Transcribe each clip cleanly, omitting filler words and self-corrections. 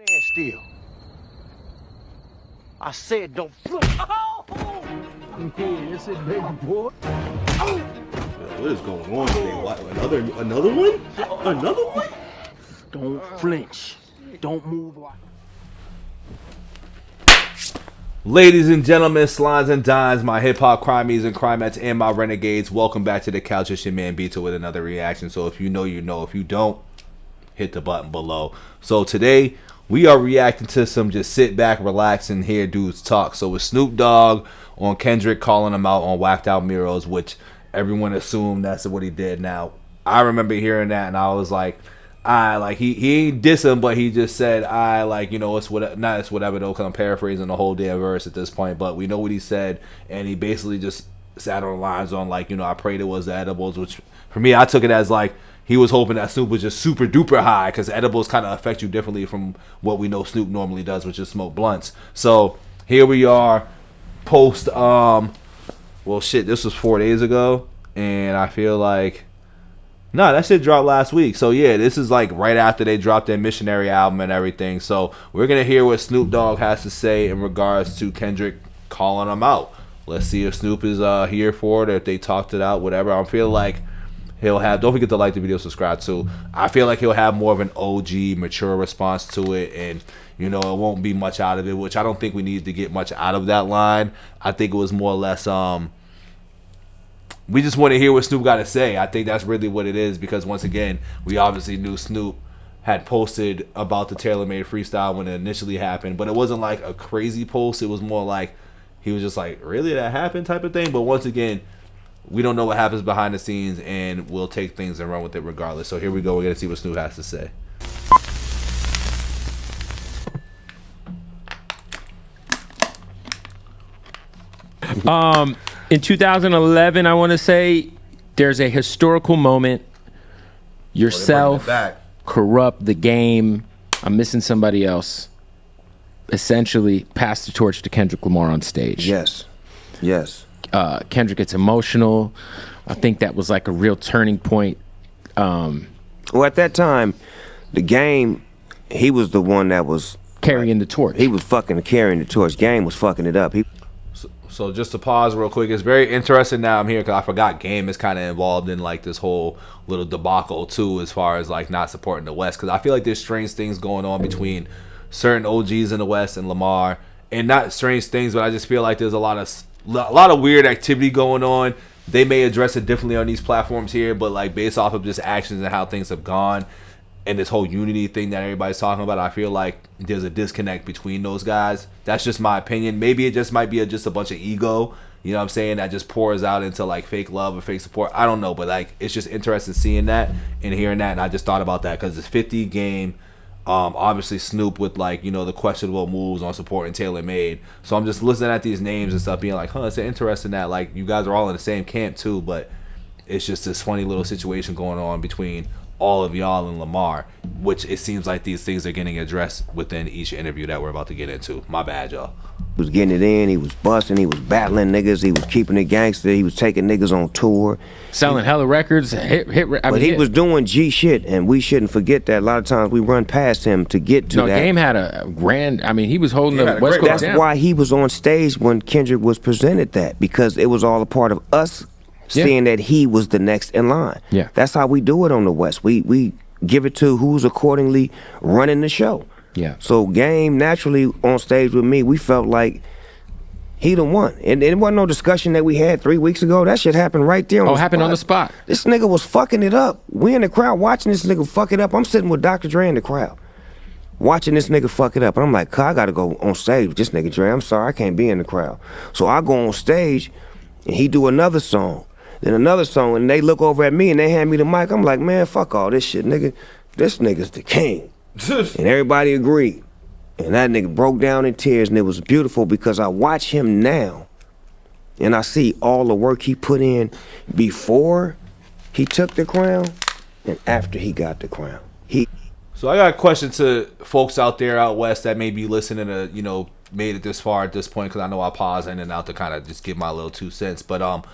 Stand still. I said don't flip. Oh! Yes, it baby boy. What is going on today? What, another one? Another one? Don't flinch. Don't move like. Ladies and gentlemen, slimes and dimes, my hip-hop crimies and crimettes, and my renegades, welcome back to the couch. It's your man Bito with another reaction. So if you know, you know. If you don't, hit the button below. So today, we are reacting to some just sit back, relax, and hear dudes talk. So with Snoop Dogg on Kendrick calling him out on whacked out murals, which everyone assumed that's what he did. Now, I remember hearing that, and I was like, he ain't diss him, but he just said, it's whatever though, because I'm paraphrasing the whole damn verse at this point, but we know what he said, and he basically just sat on lines on I prayed it was the edibles, which for me, I took it as he was hoping that Snoop was just super duper high, because edibles kind of affect you differently from what we know Snoop normally does, which is smoke blunts. So here we are, post, this was 4 days ago, and I feel like, no, that shit dropped last week. So yeah, this is right after they dropped their Missionary album and everything. So we're gonna hear what Snoop Dogg has to say in regards to Kendrick calling him out. Let's see if Snoop is here for it, or if they talked it out, whatever. I feel like he'll have, don't forget to like the video, subscribe too. I feel like he'll have more of an OG, mature response to it, and it won't be much out of it, which I don't think we needed to get much out of that line. I think it was more or less we just want to hear what Snoop got to say. I think that's really what it is, because once again, we obviously knew Snoop had posted about the tailor-made freestyle when it initially happened, but it wasn't like a crazy post. It was more like he was just like, really, that happened type of thing. But once again, we don't know what happens behind the scenes, and we'll take things and run with it regardless. So here we go. We're going to see what Snoop has to say. In 2011, I want to say, there's a historical moment. Yourself, corrupt the game. I'm missing somebody else. Essentially, pass the torch to Kendrick Lamar on stage. Yes. Kendrick gets emotional. I think that was like a real turning point. Well, at that time, the game, he was the one that was carrying the torch. He was fucking carrying the torch. Game was fucking it up. So just to pause real quick, it's very interesting now I'm here, because I forgot Game is kind of involved in this whole little debacle too, as far as not supporting the West, because I feel like there's strange things going on between certain OGs in the West and Lamar, and not strange things, but I just feel like there's a lot of weird activity going on. They may address it differently on these platforms here, but based off of just actions and how things have gone, and this whole unity thing that everybody's talking about, I feel like there's a disconnect between those guys. That's just my opinion. Maybe it just might be just a bunch of ego, you know what I'm saying, that just pours out into fake love or fake support. I don't know, but it's just interesting seeing that and hearing that, and I just thought about that because it's 50 Game. Obviously Snoop with the questionable moves on supporting Taylor Made. So I'm just listening at these names and stuff, being like, it's interesting that you guys are all in the same camp too, but it's just this funny little situation going on between all of y'all and Lamar, which it seems like these things are getting addressed within each interview that we're about to get into. My bad, y'all. He was getting it in, he was busting, he was battling niggas, he was keeping it gangster, he was taking niggas on tour. Selling hella records, but he was doing G shit, and we shouldn't forget that. A lot of times we run past him to get to that. No, Game had a grand, he was holding the West Coast down. That's why he was on stage when Kendrick was presented that, because it was all a part of us seeing that he was the next in line. Yeah. That's how we do it on the West. We give it to who's accordingly running the show. Yeah. So Game, naturally on stage with me, we felt like he the one. And it wasn't no discussion that we had 3 weeks ago. That shit happened right there on the spot. Happened on the spot. This nigga was fucking it up. We in the crowd watching this nigga fuck it up. I'm sitting with Dr. Dre in the crowd, watching this nigga fuck it up. And I'm like, I gotta go on stage with this nigga Dre. I'm sorry, I can't be in the crowd. So I go on stage, and he do another song. Then another song, and they look over at me and they hand me the mic. I'm like, man, fuck all this shit, nigga. This nigga's the king. And everybody agreed. And that nigga broke down in tears, and it was beautiful because I watch him now, and I see all the work he put in before he took the crown and after he got the crown. So I got a question to folks out there out West that may be listening to, made it this far at this point, because I know I pause in and out to kind of just give my little 2 cents. But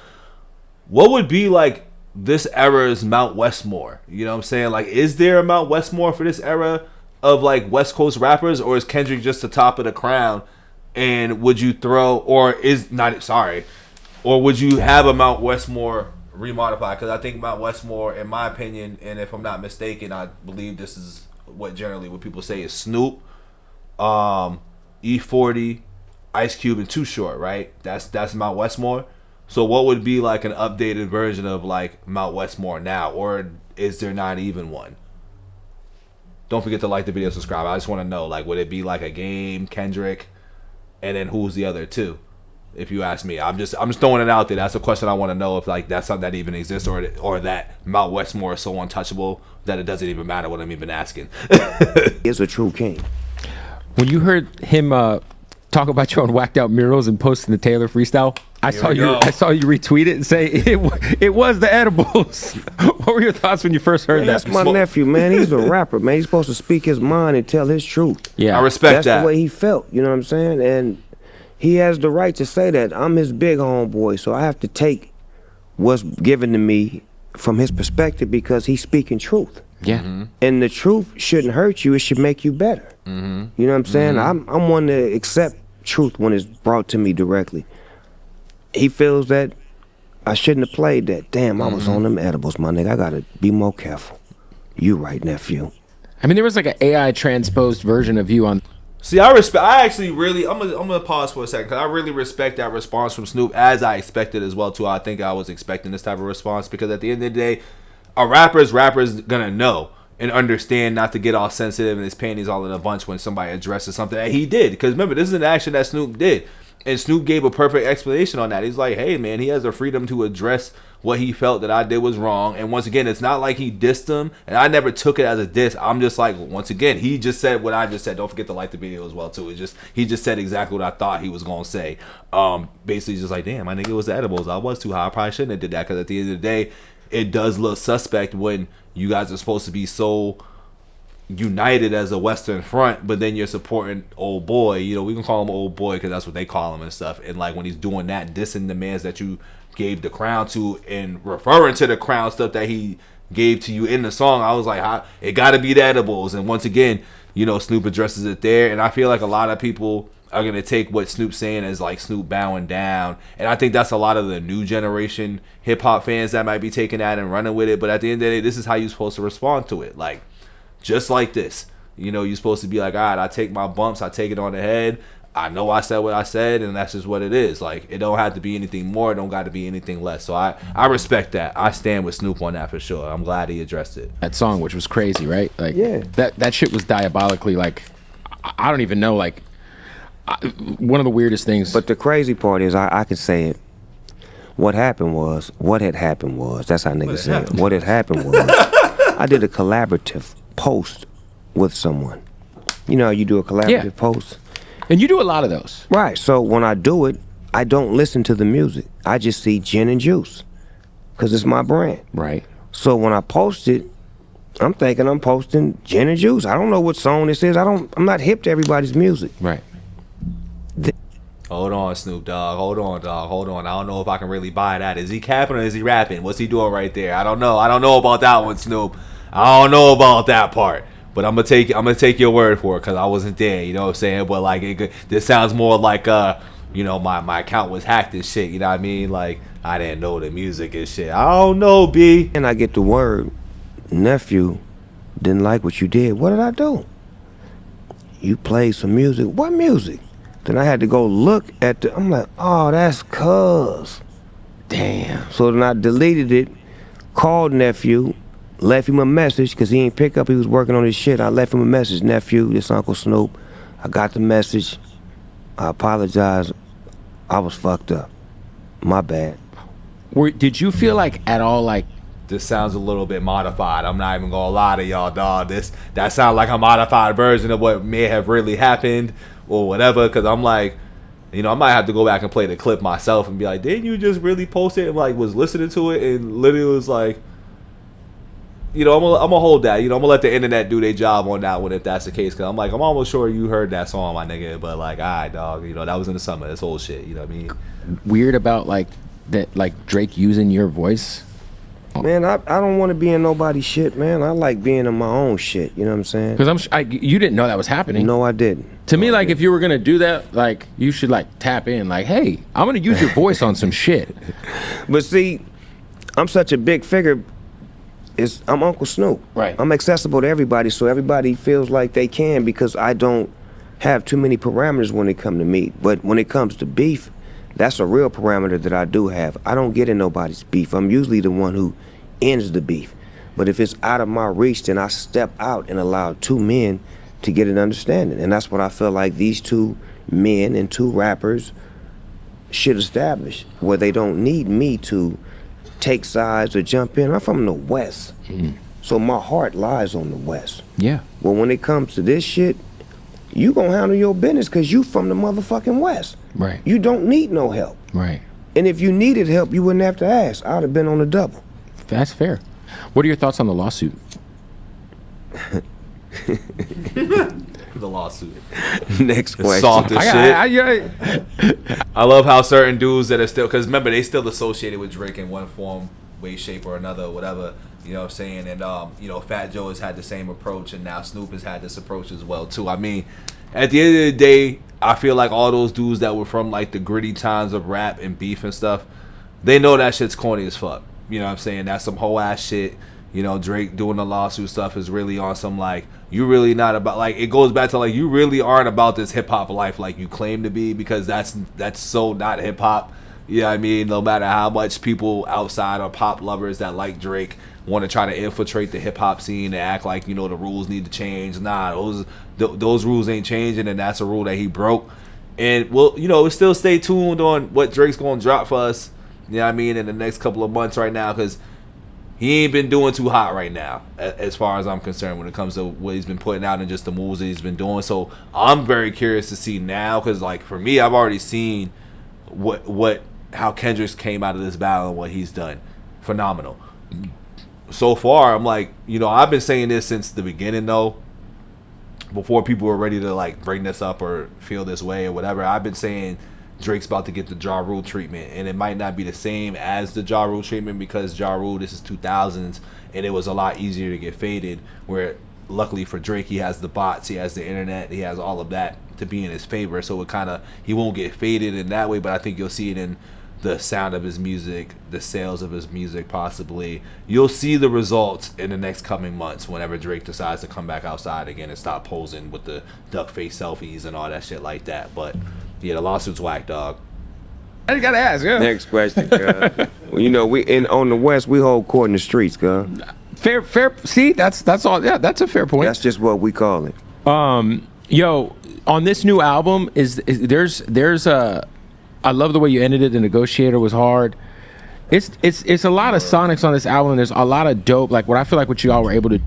what would be this era's Mount Westmore? You know what I'm saying? Is there a Mount Westmore for this era of like West Coast rappers, or is Kendrick just the top of the crown? And would you throw, or would you have a Mount Westmore remodified? Because I think Mount Westmore, in my opinion, and if I'm not mistaken, I believe this is what people say is Snoop, E40, Ice Cube, and Too Short, right? That's Mount Westmore. So what would be like an updated version of like Mount Westmore now, or is there not even one? Don't forget to like the video, subscribe. I just want to know, like, would it be like a Game, Kendrick, and then who's the other two? If you ask me, I'm just throwing it out there. That's a question I want to know, if like that's something that even exists, or that Mount Westmore is so untouchable that it doesn't even matter what I'm even asking. He's a true king. When you heard him talk about you on Whacked Out Murals and posting the Taylor freestyle, I saw you retweet it and say it was the edibles. What were your thoughts when you first heard that? That's my nephew, man. He's a rapper, man. He's supposed to speak his mind and tell his truth. Yeah, I respect that. That's the way he felt. You know what I'm saying? And he has the right to say that. I'm his big homeboy, so I have to take what's given to me from his perspective, because he's speaking truth. Yeah. Mm-hmm. And the truth shouldn't hurt you. It should make you better. Mm-hmm. You know what I'm saying? I'm one to accept truth when it's brought to me directly. He feels that I shouldn't have played that. Damn, I was on them edibles, my nigga. I gotta be more careful. You right, nephew. I mean, there was like an AI transposed version of you on. See, I'm gonna pause for a second, because I really respect that response from Snoop, as I expected as well too. I think I was expecting this type of response, because at the end of the day, a rapper's gonna know and understand not to get all sensitive and his panties all in a bunch when somebody addresses something that he did. Because remember, this is an action that Snoop did, and Snoop gave a perfect explanation on that. He's like, hey man, he has the freedom to address what he felt that I did was wrong. And once again, it's not like he dissed him, and I never took it as a diss. I'm just like, once again, he just said what I just said. Don't forget to like the video as well too. He just said exactly what I thought he was gonna say. Basically just like, damn, my nigga, was the edibles. I was too high. I probably shouldn't have did that, because at the end of the day, it does look suspect when you guys are supposed to be so united as a Western front, but then you're supporting old boy. You know, we can call him old boy because that's what they call him and stuff. And like when he's doing that, dissing the mans that you gave the crown to, and referring to the crown stuff that he gave to you in the song, I was like, it got to be the edibles. And once again, you know, Snoop addresses it there, and I feel like a lot of people are gonna take what Snoop's saying as like Snoop bowing down, and I think that's a lot of the new generation hip hop fans that might be taking that and running with it. But at the end of the day, this is how you're supposed to respond to it, like just like this. You know, you're supposed to be like, all right, I take my bumps, I take it on the head. I know I said what I said, and that's just what it is. Like, it don't have to be anything more, it don't got to be anything less. So I respect that. I stand with Snoop on that for sure. I'm glad he addressed it. That song, which was crazy, right? Like, yeah, that shit was diabolically, like, I don't even know, like, one of the weirdest things. But the crazy part is, I can say it. What had happened was, that's how niggas say it. What had happened was, I did a collaborative post with someone. You know how you do a collaborative post? And you do a lot of those. Right, so when I do it, I don't listen to the music. I just see gin and juice, because it's my brand. Right. So when I post it, I'm thinking I'm posting gin and juice. I don't know what song this is. I'm not hip to everybody's music. Right. Hold on, Snoop Dogg. Hold on, dog. Hold on. I don't know if I can really buy that. Is he capping or is he rapping? What's he doing right there? I don't know. I don't know about that one, Snoop. I don't know about that part. But I'm gonna take your word for it, because I wasn't there. You know what I'm saying? But like, this sounds more like you know, my account was hacked and shit. You know what I mean? Like, I didn't know the music and shit. I don't know, B. And I get the word, nephew didn't like what you did. What did I do? You played some music. What music? Then I had to go look at I'm like, oh, that's cuz. Damn. So then I deleted it, called nephew, left him a message, because he ain't pick up. He was working on his shit. I left him a message, nephew, this Uncle Snoop. I got the message. I apologize. I was fucked up. My bad. Did you feel like at all like, this sounds a little bit modified? I'm not even gonna lie to y'all, dog. That sounds like a modified version of what may have really happened or whatever. Because I'm like, you know, I might have to go back and play the clip myself and be like, didn't you just really post it? And like, was listening to it and literally was like, you know, I'm gonna hold that. You know, I'm gonna let the internet do their job on that one if that's the case. Because I'm like, I'm almost sure you heard that song, my nigga. But like, all right, dog. You know, that was in the summer. This whole shit. You know what I mean? weird about like that, like Drake using your voice? Man, I don't want to be in nobody's shit, man. I like being in my own shit. You know what I'm saying? Because you didn't know that was happening. No, I didn't. To me, like, if you were gonna do that, like, you should like tap in, like, hey, I'm gonna use your voice on some shit. But see, I'm such a big figure. I'm Uncle Snoop. Right. I'm accessible to everybody, so everybody feels like they can because I don't have too many parameters when it come to me. But when it comes to beef, that's a real parameter that I do have. I don't get in nobody's beef. I'm usually the one who ends the beef. But if it's out of my reach, then I step out and allow two men to get an understanding. And that's what I feel like these two men and two rappers should establish, where they don't need me to take sides or jump in. I'm from the West, so my heart lies on the West. Yeah. Well, when it comes to this shit, you gonna handle your business because you from the motherfucking West. Right. You don't need no help. Right. And if you needed help, you wouldn't have to ask. I'd have been on the double. That's fair. What are your thoughts on the lawsuit? The lawsuit. Next question. Soft as shit. I love how certain dudes that are still, because remember, they still associated with Drake in one form, way, shape, or another, whatever. You know what I'm saying? And, you know, Fat Joe has had the same approach, and now Snoop has had this approach as well, too. I mean, at the end of the day, I feel like all those dudes that were from, like, the gritty times of rap and beef and stuff, they know that shit's corny as fuck. You know what I'm saying? That's some whole ass shit. You know, Drake doing the lawsuit stuff is really on some, like, you really not about, like, it goes back to, like, you really aren't about this hip-hop life like you claim to be, because that's so not hip-hop. You know what I mean? No matter how much people outside or pop lovers that like Drake want to try to infiltrate the hip-hop scene and act like, you know, the rules need to change. Nah, those rules ain't changing, and that's a rule that he broke. And, well, you know, we'll still stay tuned on what Drake's going to drop for us, you know what I mean, in the next couple of months right now, because he ain't been doing too hot right now, as far as I'm concerned, when it comes to what he's been putting out and just the moves that he's been doing. So I'm very curious to see now, because, like, for me, I've already seen how Kendrick came out of this battle and what he's done. Phenomenal. So far, I'm like, you know, I've been saying this since the beginning, though, before people were ready to, like, bring this up or feel this way or whatever. I've been saying Drake's about to get the Ja Rule treatment, and it might not be the same as the Ja Rule treatment, because Ja Rule, this is 2000s, and it was a lot easier to get faded, where luckily for Drake, he has the bots, he has the internet, he has all of that to be in his favor, so it kind of, he won't get faded in that way, but I think you'll see it in the sound of his music, the sales of his music, possibly. You'll see the results in the next coming months whenever Drake decides to come back outside again and stop posing with the duck face selfies and all that shit like that. But yeah, the lawsuit's whack, dog. I just gotta ask, yeah. Next question, cuz. Well, you know, on the West, we hold court in the streets, cuz. Fair. See, that's all. Yeah, that's a fair point. That's just what we call it. Yo, on this new album, there's a. I love the way you ended it. The Negotiator was hard. It's a lot of sonics on this album. There's a lot of dope. Like, what you all were able to.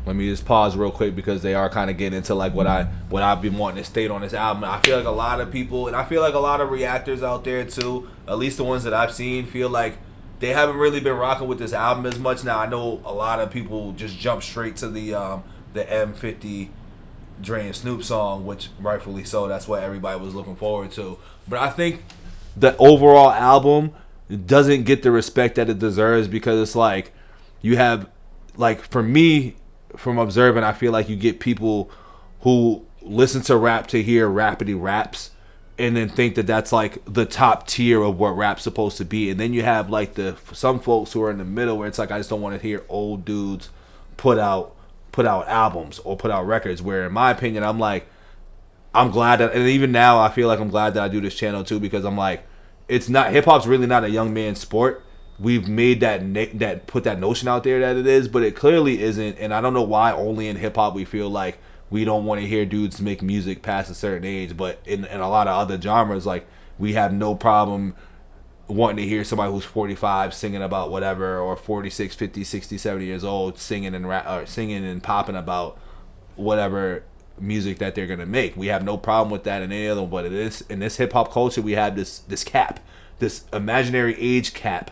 Let me just pause real quick, because they are kind of getting into, like, what I've been wanting to state on this album. I feel like a lot of people, and I feel like a lot of reactors out there too, at least the ones that I've seen, feel like they haven't really been rocking with this album as much. Now, I know a lot of people just jump straight to the M50 Dre and Snoop song, which rightfully so. That's what everybody was looking forward to. But I think the overall album doesn't get the respect that it deserves, because it's like, you have, like, for me, from observing, I feel like you get people who listen to rap to hear rapidy raps and then think that that's, like, the top tier of what rap's supposed to be. And then you have, like, some folks who are in the middle, where it's like, I just don't want to hear old dudes put out albums or put out records, where in my opinion, I'm like, I'm glad that, and even now I feel like I'm glad that I do this channel too, because I'm like, it's not, hip-hop's really not a young man's sport. We've made that put that notion out there that it is, but it clearly isn't. And I don't know why only in hip-hop we feel like we don't want to hear dudes make music past a certain age, but in a lot of other genres, like, we have no problem wanting to hear somebody who's 45 singing about whatever, or 46, 50, 60, 70 years old singing and popping about whatever music that they're gonna make. We have no problem with that in any other, but it is in this hip hop culture, we have this cap, this imaginary age cap,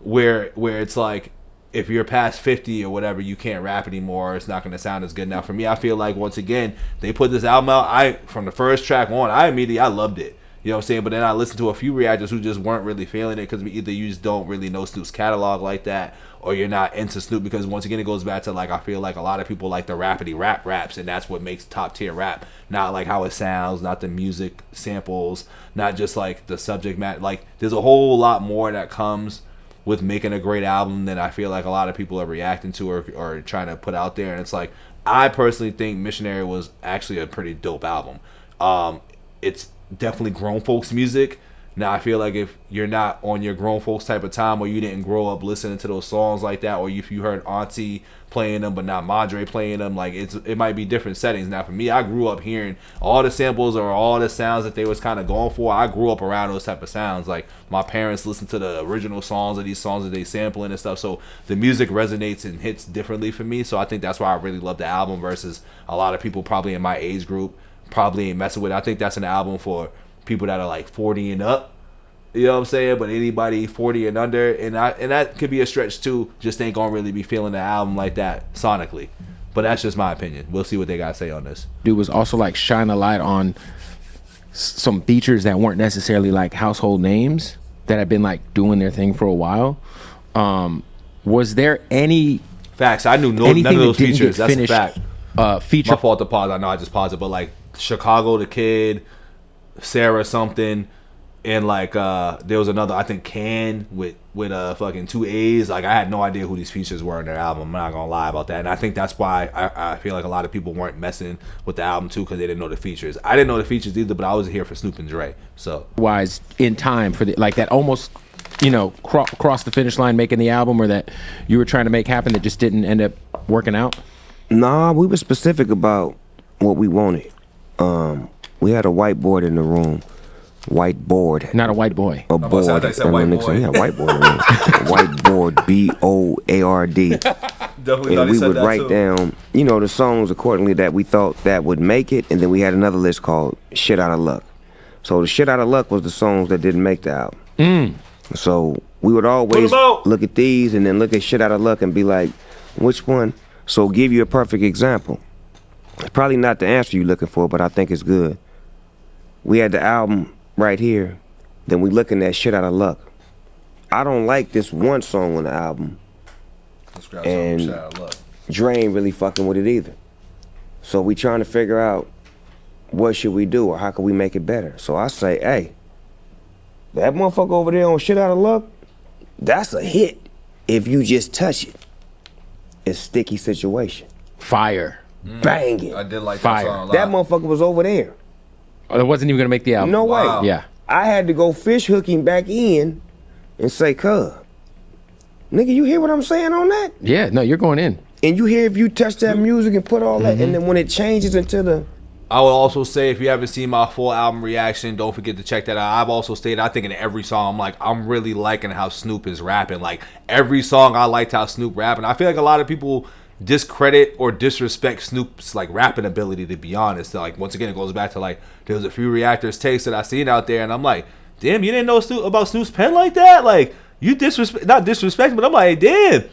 where it's like, if you're past 50 or whatever, you can't rap anymore. It's not going to sound as good. Now, for me, I feel like, once again, they put this album out. From the first track on, I loved it. You know what I'm saying? But then I listened to a few reactors who just weren't really feeling it because either you just don't really know Snoop's catalog like that, or you're not into Snoop, because once again it goes back to like, I feel like a lot of people like the rapidy raps, and that's what makes top tier rap. Not like how it sounds, not the music samples, not just like the subject matter. Like there's a whole lot more that comes with making a great album than I feel like a lot of people are reacting to or trying to put out there. And it's like, I personally think Missionary was actually a pretty dope album. It's definitely grown folks music. Now I feel like if you're not on your grown folks type of time, or you didn't grow up listening to those songs like that, or if you heard Auntie playing them but not Madre playing them, like it might be different settings. Now for me, I grew up hearing all the samples or all the sounds that they was kind of going for. I grew up around those type of sounds. Like my parents listened to the original songs of these songs that they sampling and stuff, so the music resonates and hits differently for me. So I think that's why I really love the album versus a lot of people probably in my age group probably ain't messing with it. I think that's an album for people that are like 40 and up, you know what I'm saying? But anybody 40 and under, and that could be a stretch too, just ain't gonna really be feeling the album like that sonically. But that's just my opinion. We'll see what they gotta say on this. Dude was also like shine a light on some features that weren't necessarily like household names that have been like doing their thing for a while. Was there any facts? I knew none of those features. That's a fact. Feature. My fault to pause. I know I just paused it, but like Chicago the Kid, Sarah something, and like there was another, I think Can with fucking 2 A's. Like I had no idea who these features were in their album. I'm not gonna lie about that. And I think that's why I feel like a lot of people weren't messing with the album too, because they didn't know the features. I didn't know the features either, but I was here for Snoop and Dre. So wise in time for the, like that almost, you know, cross the finish line making the album, or that you were trying to make happen that just didn't end up working out? Nah, we were specific about what we wanted. We had a whiteboard in the room. Whiteboard. Not a white boy. A board. I said white boy. Yeah, whiteboard. Whiteboard. B-O-A-R-D. Definitely. And we would write down, you know, the songs accordingly that we thought that would make it, and then we had another list called Shit Out of Luck. So the Shit Out of Luck was the songs that didn't make the album. So we would always look at these and then look at Shit Out of Luck and be like, which one? So give you a perfect example. It's probably not the answer you're looking for, but I think it's good. We had the album right here, then we looking at Shit Out of Luck. I don't like this one song on the album, and Dre ain't really fucking with it either. So we trying to figure out what should we do, or how can we make it better. So I say, hey, that motherfucker over there on Shit Out of Luck, that's a hit if you just touch it. It's Sticky Situation. Fire. Bang it. I did like Fire. that song a lot. That motherfucker was over there. Oh, it wasn't even gonna make the album. No Wow. way. Yeah. I had to go fish hooking back in and say, cuz, nigga, you hear what I'm saying on that? Yeah. No, you're going in. And you hear if you touch that music and put all that, and then when it changes into the... I would also say, if you haven't seen my full album reaction, don't forget to check that out. I've also stated, I think in every song, I'm really liking how Snoop is rapping. Like, every song, I liked how Snoop rapping. I feel like a lot of people discredit or disrespect Snoop's like rapping ability, to be honest. Like, once again, it goes back to like, there was a few reactors takes that I seen out there, and I'm like, damn, you didn't know about Snoop's pen like that? Like, you not disrespect, but I'm like, damn,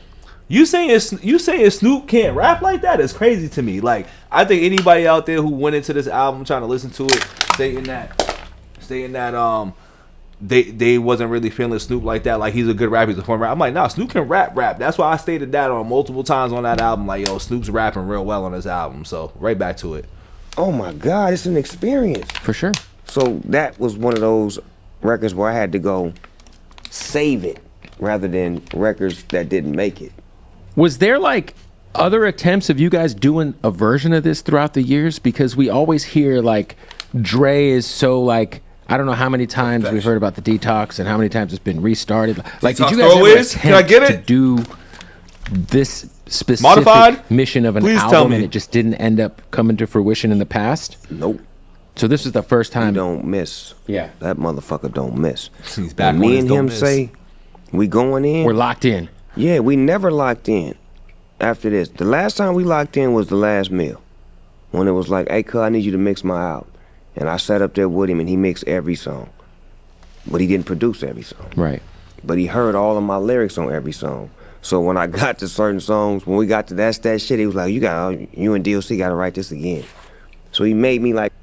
you saying Snoop can't rap like that is crazy to me. Like, I think anybody out there who went into this album trying to listen to it, stating that they wasn't really feeling Snoop like that, like he's a good rapper, he's a former rapper. I'm like, nah, Snoop can rap. That's why I stated that on multiple times on that album. Like, yo, Snoop's rapping real well on this album. So right back to it. Oh my God, it's an experience. For sure. So that was one of those records where I had to go save it rather than records that didn't make it. Was there like other attempts of you guys doing a version of this throughout the years? Because we always hear like Dre is so like, I don't know how many times we've heard about the Detox and how many times it's been restarted. Like, did you guys ever attempt Can I get it? to do this specific Modified? mission of an Please album tell me. and it just didn't end up coming to fruition in the past? Nope. So this is the first He time. don't miss. Yeah. That motherfucker don't miss. He's back When on me his and don't him miss. say we going in. We're locked in. Yeah, we never locked in after this. The last time we locked in was the last meal. When it was like, hey, cuz, I need you to mix my album. And I sat up there with him and he mixed every song. But he didn't produce every song. Right. But he heard all of my lyrics on every song. So when I got to certain songs, when we got to that shit, he was like, you and DLC gotta write this again. So he made me like,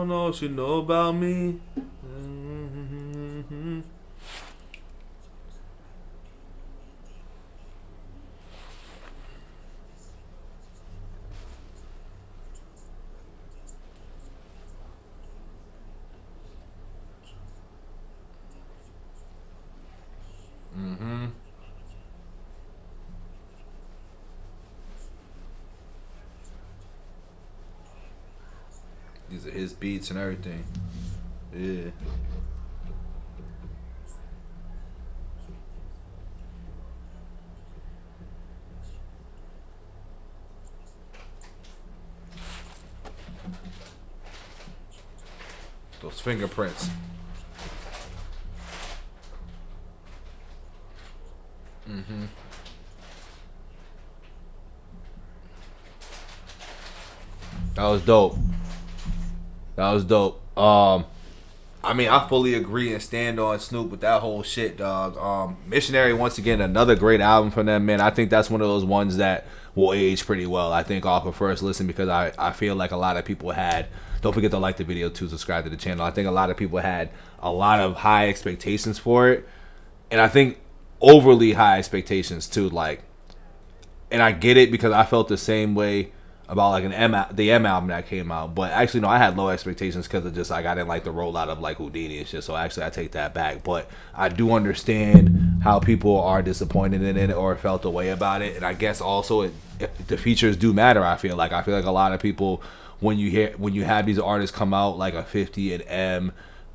know what you know about me. These are his beats and everything. Yeah. Those fingerprints. That was dope. That was dope. I mean, I fully agree and stand on Snoop with that whole shit, dog. Missionary, once again, another great album from them, man. I think that's one of those ones that will age pretty well. I think off of first listen, because I feel like a lot of people had, don't forget to like the video too, subscribe to the channel. I think a lot of people had a lot of high expectations for it. And I think overly high expectations too, like, and I get it because I felt the same way about like the M album that came out, but actually no, I had low expectations because of just like I didn't like the rollout of like Houdini and shit. So actually I take that back, but I do understand how people are disappointed in it or felt a way about it, and I guess also the features do matter. I feel like a lot of people when you have these artists come out like a 50 and M,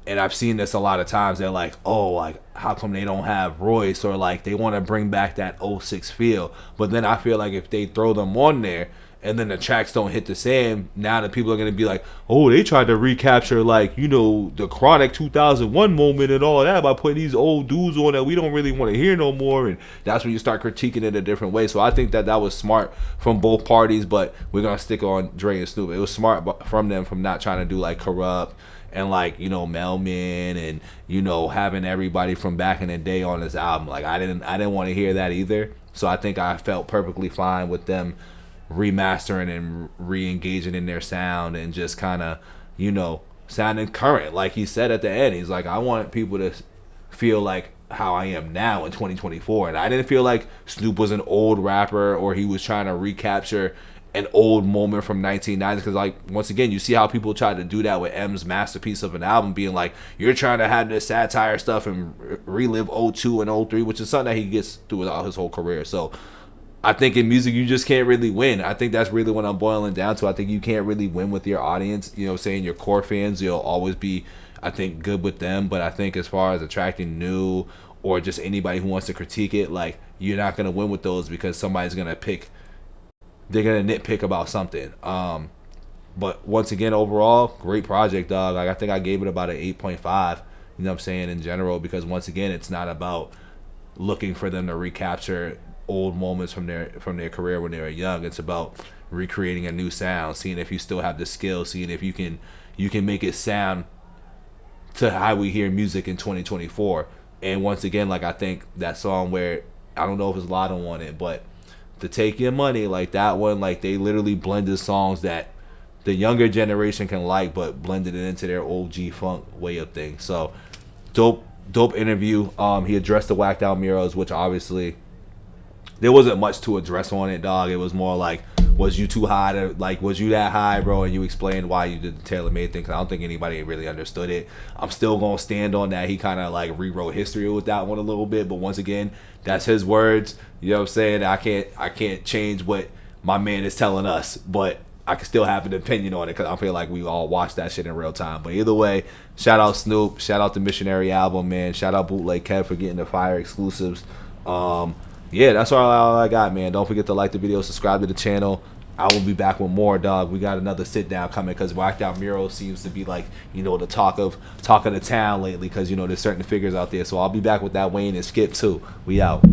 and I've seen this a lot of times. They're like, oh, like how come they don't have Royce, or like they want to bring back that '06 feel, but then I feel like if they throw them on there and then the tracks don't hit the same, now the people are going to be like, oh, they tried to recapture, like, you know, the Chronic 2001 moment and all that by putting these old dudes on that we don't really want to hear no more. And that's when you start critiquing it a different way. So I think that was smart from both parties, but we're going to stick on Dre and Snoop. It was smart from them from not trying to do, like, Corrupt and, like, you know, Melman and, you know, having everybody from back in the day on this album. Like, I didn't want to hear that either. So I think I felt perfectly fine with them remastering and re-engaging in their sound and just kind of, you know, sounding current. Like he said at the end, he's like, I want people to feel like how I am now in 2024. And I didn't feel like Snoop was an old rapper or he was trying to recapture an old moment from 1990s, because like once again you see how people try to do that with M's masterpiece of an album, being like, you're trying to have this satire stuff and relive '02 and '03, which is something that he gets throughout his whole career. So I think in music you just can't really win. I think that's really what I'm boiling down to. I think you can't really win with your audience. You know, saying your core fans, you'll always be, I think, good with them. But I think as far as attracting new or just anybody who wants to critique it, like, you're not going to win with those because somebody's going to pick, they're going to nitpick about something. But once again, overall, great project, dog. Like, I think I gave it about an 8.5, you know what I'm saying, in general, because once again, it's not about looking for them to recapture old moments from their career when they were young. It's about recreating a new sound, seeing if you still have the skill, seeing if you can make it sound to how we hear music in 2024. And once again, like, I think that song where, I don't know if it's Lotto on it, but To Take Your Money, like that one, like they literally blended songs that the younger generation can like, but blended it into their old G-Funk way of things. So dope interview. He addressed the whacked out murals, which obviously there wasn't much to address on it, dog. It was more like, was you too high to, like, was you that high, bro? And you explained why you did the tailor-made thing, because I don't think anybody really understood it. I'm still going to stand on that. He kind of, like, rewrote history with that one a little bit, but once again, that's his words. You know what I'm saying? I can't change what my man is telling us, but I can still have an opinion on it because I feel like we all watched that shit in real time. But either way, shout out Snoop, shout out the Missionary album, man. Shout out Bootleg Kev for getting the fire exclusives. Yeah, that's all I got, man. Don't forget to like the video, subscribe to the channel. I will be back with more, dog. We got another sit down coming because Whacked Out Mural seems to be like, you know, the talk of the town lately because, you know, there's certain figures out there. So I'll be back with that Wayne and Skip too. We out.